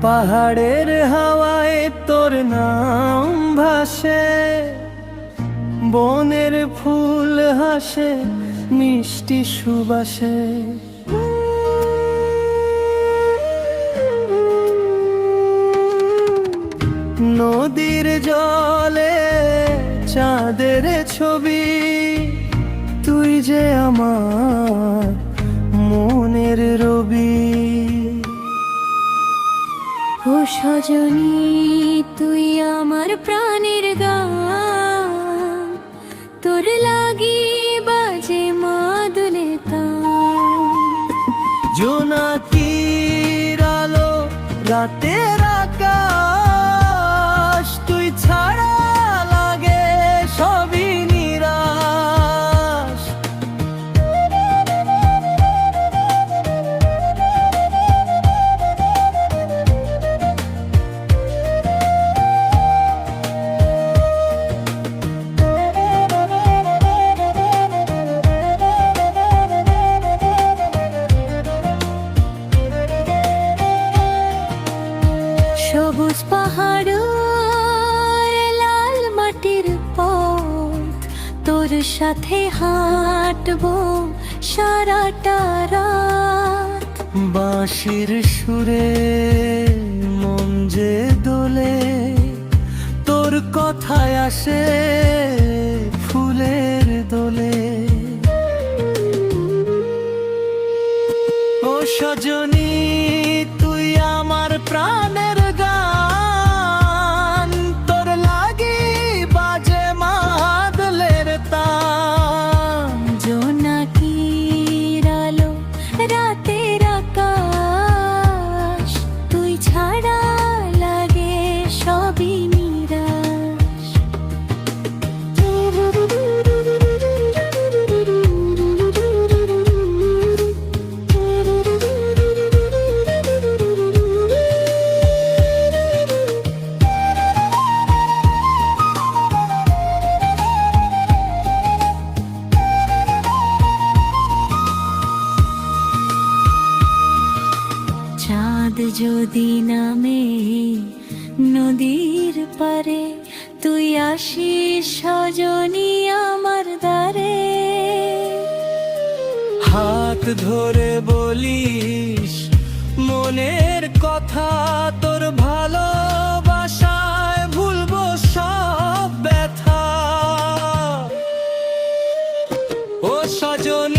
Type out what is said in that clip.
পাহাড়ের হাওয়ায় তোর নাম ভাসে, বনের ফুল হাসে মিষ্টি সুবাসে। নদীর জলে চাঁদের ছবি, তুই যে আমার মনের রবি। ও সজনী তুই আমার প্রাণের গান, তোর লাগি বাজে মাদুলে তান। জোনাকির আলো রাতের আকাশ, তুই ছাড়া লাগে সবই নিরাশ। সবুজ পাহাড় লাল মাটির পথ, তোর সাথে হাঁটবো সারাটা রাত। বাঁশির সুরে মন যে দোলে, তোর কথায় আসে ফুলের দোলে। ও সজনী তুই আমার প্রাণের গান, তোর লাগি বাজে মাদলের তান। জোনাকির আলো রাতের আকাশ, তুই ছাড়া লাগে সবই নিরাশ। চাঁদ যদি নামে নদীর পারে, তুই আসিস সজনী আমার দ্বারে। হাত ধরে বলিস মনের কথা, তোর ভালোবাসায় ভুলবো সব ব্যথা। ও সজনী